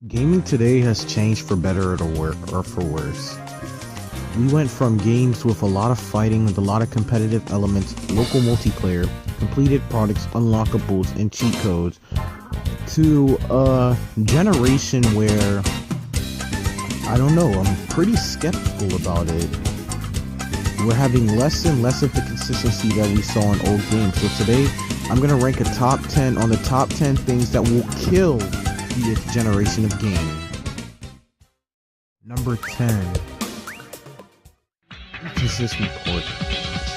Gaming today has changed for better or for worse. We went from games with a lot of fighting with a lot of competitive elements, local multiplayer, completed products, unlockables, and cheat codes, to a generation where, I don't know, I'm pretty skeptical about it. We're having less and less of the consistency that we saw in old games. So today, I'm going to rank a top 10 on the top 10 things that will kill the generation of gaming. Number 10. Inconsistent ports.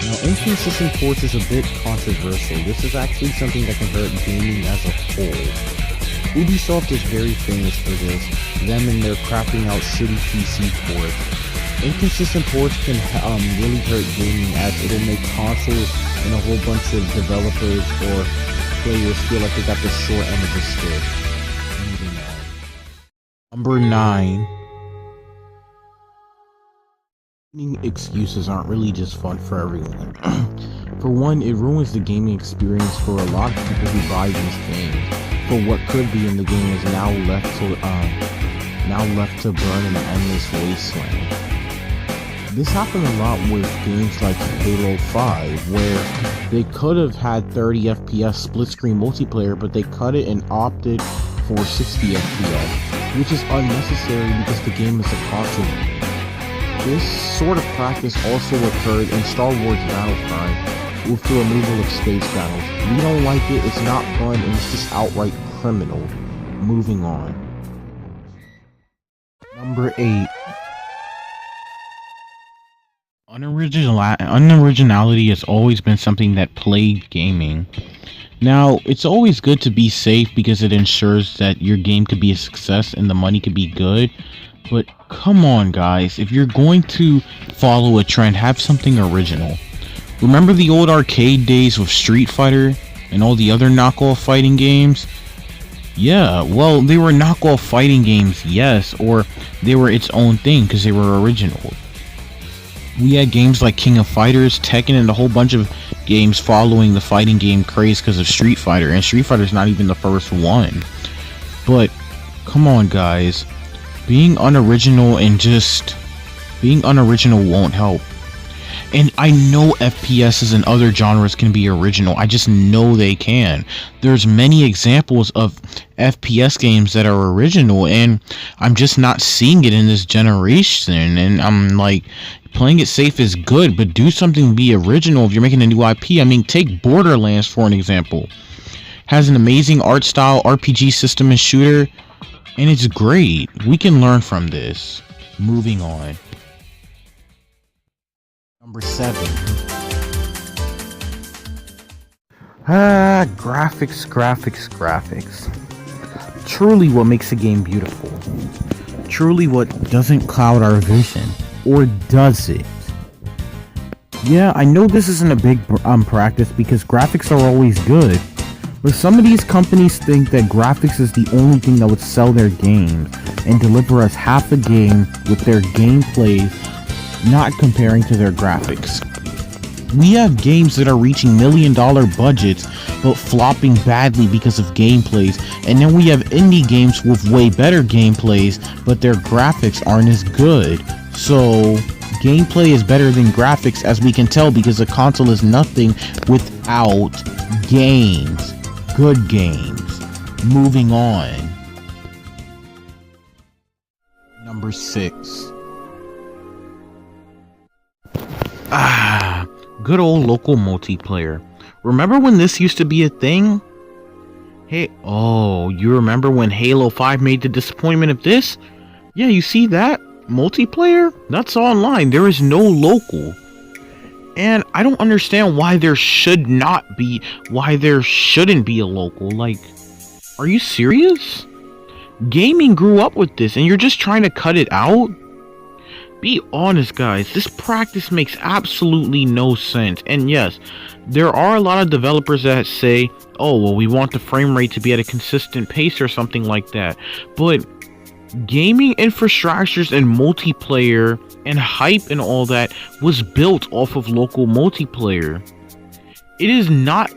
Now, inconsistent ports is a bit controversial. This is actually something that can hurt gaming as a whole. Ubisoft is very famous for this, them and their crafting out shitty PC ports. Inconsistent ports can really hurt gaming, as it'll make consoles and a whole bunch of developers or players feel like they got the short end of the stick. Moving on. Number 9. Excuses aren't really just fun for everyone. For one, it ruins the gaming experience for a lot of people who buy these games. For what could be in the game is now left to burn in an endless wasteland. This happened a lot with games like Halo 5, where they could have had 30 FPS split-screen multiplayer, but they cut it and opted for 60 FPS, which is unnecessary because the game is a console game. This sort of practice also occurred in Star Wars Battlefront with the removal of space battles. We don't like it, it's not fun, and it's just outright criminal. Moving on. Number 8. Unoriginality has always been something that plagued gaming. Now, it's always good to be safe because it ensures that your game could be a success and the money could be good. But come on, guys, if you're going to follow a trend, have something original. Remember the old arcade days with Street Fighter and all the other knockoff fighting games? Yeah, well, they were knockoff fighting games, yes, or they were its own thing because they were original. We had games like King of Fighters, Tekken, and a whole bunch of games following the fighting game craze because of Street Fighter, and Street Fighter's not even the first one. But come on, guys, being unoriginal won't help. And I know FPSs and other genres can be original. I just know they can. There's many examples of FPS games that are original, and I'm just not seeing it in this generation. And I'm like, playing it safe is good, but do something to be original if you're making a new IP. I mean, take Borderlands for an example. Has an amazing art style, RPG system, and shooter, and it's great. We can learn from this. Moving on. Number 7. Graphics. Truly what makes a game beautiful. Truly what doesn't cloud our vision. Or does it? Yeah, I know this isn't a big practice because graphics are always good. But some of these companies think that graphics is the only thing that would sell their games and deliver us half a game with their gameplay not comparing to their graphics. We have games that are reaching $1 million budgets but flopping badly because of gameplays, and then we have indie games with way better gameplays but their graphics aren't as good. So gameplay is better than graphics, as we can tell, because a console is nothing without games. Good games. Moving on. Number 6. Good old local multiplayer. Remember when this used to be a thing? Hey, oh, you remember when Halo 5 made the disappointment of this? Yeah, you see that? Multiplayer? That's online. There is no local. And I don't understand why there shouldn't be a local. Like, are you serious? Gaming grew up with this and you're just trying to cut it out? Be honest, guys, this practice makes absolutely no sense. And yes, there are a lot of developers that say, oh, well, we want the frame rate to be at a consistent pace or something like that. But gaming infrastructures and multiplayer and hype and all that was built off of local multiplayer. It is not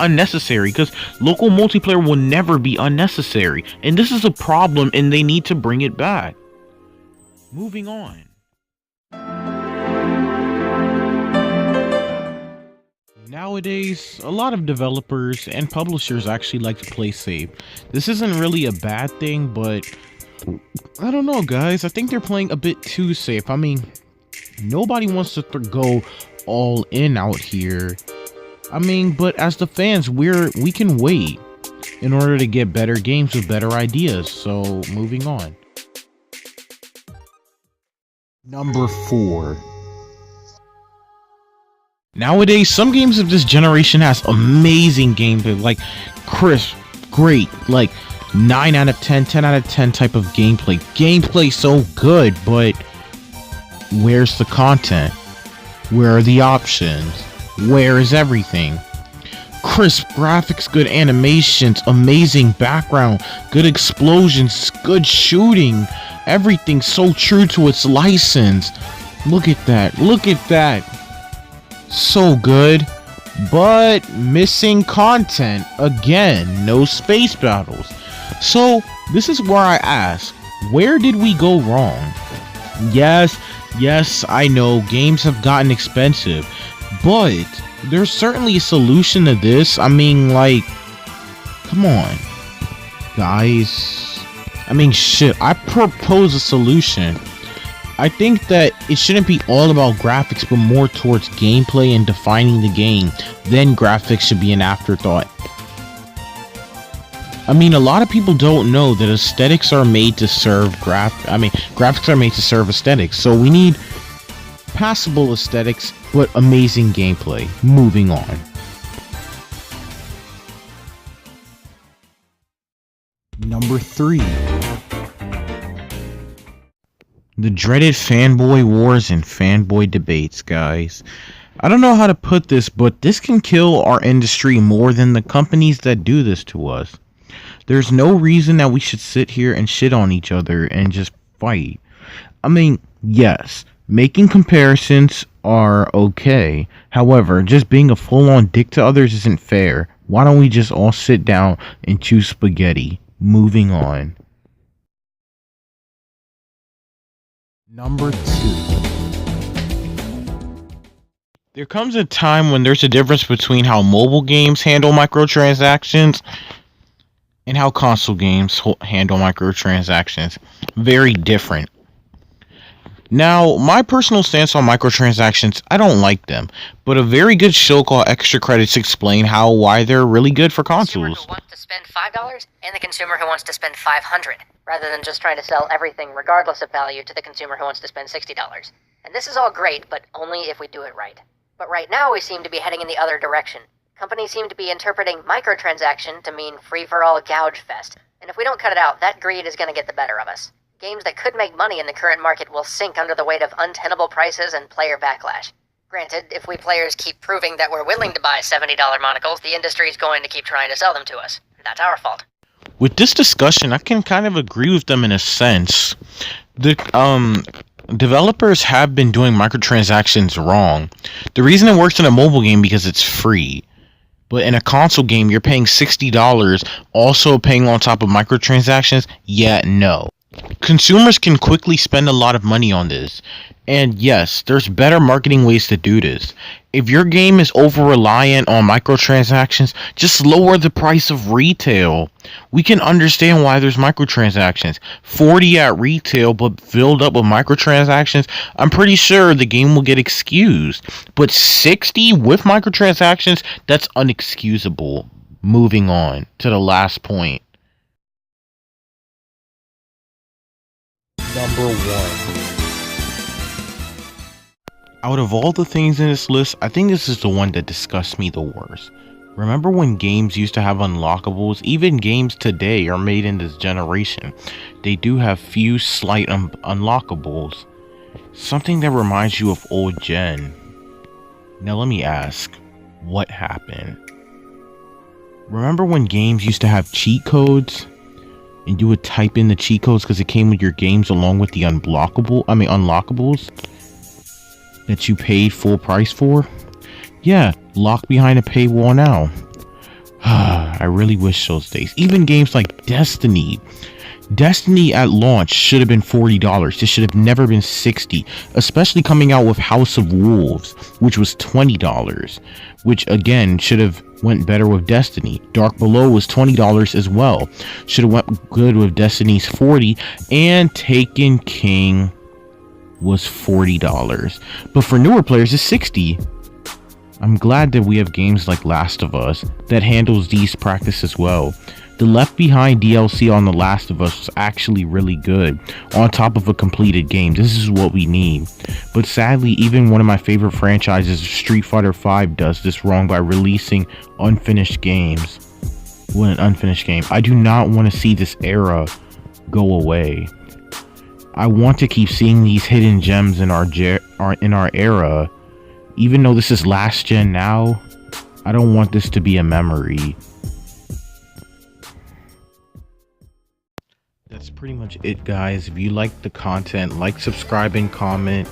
unnecessary, because local multiplayer will never be unnecessary, and this is a problem and they need to bring it back. Moving on. Nowadays, a lot of developers and publishers actually like to play safe. This isn't really a bad thing, but I don't know, guys. I think they're playing a bit too safe. I mean, nobody wants to go all in out here. I mean, but as the fans, we can wait in order to get better games with better ideas. So, moving on. Number 4. Nowadays, some games of this generation has amazing gameplay, like crisp, great, like 9 out of 10, 10 out of 10 type of gameplay. Gameplay so good, but where's the content? Where are the options? Where is everything? Crisp graphics, good animations, amazing background, good explosions, good shooting. Everything so true to its license. Look at that. Look at that. So good, but missing content again. No space battles. So this is where I ask, where did we go wrong? Yes, I know games have gotten expensive, but there's certainly a solution to this. I mean, like, come on, guys. I mean, shit, I propose a solution. I think that it shouldn't be all about graphics, but more towards gameplay and defining the game. Then graphics should be an afterthought. I mean, a lot of people don't know that aesthetics are made to serve graphics are made to serve aesthetics. So we need passable aesthetics, but amazing gameplay. Moving on. Number 3. The dreaded Fanboy Wars and Fanboy debates, guys. I don't know how to put this, but this can kill our industry more than the companies that do this to us. There's no reason that we should sit here and shit on each other and just fight. I mean, yes, making comparisons are okay. However, just being a full-on dick to others isn't fair. Why don't we just all sit down and chew spaghetti? Moving on. Number 2. There comes a time when there's a difference between how mobile games handle microtransactions and how console games handle microtransactions. Very different. Now, my personal stance on microtransactions, I don't like them, but a very good show called Extra Credits explain why they're really good for consoles. The consumer who wants to spend $5 and the consumer who wants to spend $500, rather than just trying to sell everything regardless of value to the consumer who wants to spend $60. And this is all great, but only if we do it right. But right now we seem to be heading in the other direction. Companies seem to be interpreting microtransaction to mean free-for-all gouge fest. And if we don't cut it out, that greed is going to get the better of us. Games that could make money in the current market will sink under the weight of untenable prices and player backlash. Granted, if we players keep proving that we're willing to buy $70 monocles, the industry's going to keep trying to sell them to us. That's our fault. With this discussion, I can kind of agree with them in a sense. The developers have been doing microtransactions wrong. The reason it works in a mobile game because it's free. But in a console game, you're paying $60, also paying on top of microtransactions? Yeah, no. Consumers can quickly spend a lot of money on this. And yes, there's better marketing ways to do this. If your game is over-reliant on microtransactions, just lower the price of retail. We can understand why there's microtransactions. 40 at retail, but filled up with microtransactions, I'm pretty sure the game will get excused. But 60 with microtransactions, that's unexcusable. Moving on to the last point. Number 1. Out of all the things in this list, I think this is the one that disgusts me the worst. Remember when games used to have unlockables? Even games today are made in this generation. They do have few slight unlockables. Something that reminds you of old gen. Now let me ask, what happened? Remember when games used to have cheat codes? And you would type in the cheat codes because it came with your games along with the unlockables that you paid full price for? Yeah, locked behind a paywall now. I really wish those days. Even games like Destiny. Destiny at launch should have been $40. This should have never been $60. Especially coming out with House of Wolves, which was $20. Which again should have went better with Destiny. Dark Below was $20 as well. Should have went good with Destiny's $40. And Taken King was $40. But for newer players, it's $60. I'm glad that we have games like Last of Us that handles these practices well. The Left Behind DLC on The Last of Us was actually really good, on top of a completed game. This is what we need. But sadly, even one of my favorite franchises, Street Fighter V, does this wrong by releasing unfinished games. Well, an unfinished game. I do not want to see this era go away. I want to keep seeing these hidden gems in our era. Even though this is last gen now, I don't want this to be a memory. That's pretty much it, guys. If you like the content, like, subscribe, and comment,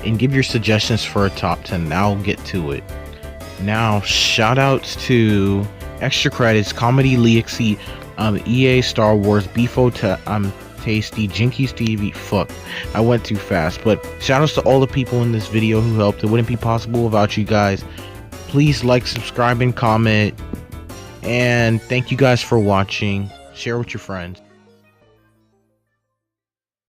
and give your suggestions for a top 10. Now I'll get to it. Now, shout outs to Extra Credits, Comedy Leaxy, EA, Star Wars, Beefo, Tasty, Jinkies TV. Fuck, I went too fast. But shout outs to all the people in this video who helped. It wouldn't be possible without you guys. Please like, subscribe, and comment. And thank you guys for watching. Share with your friends.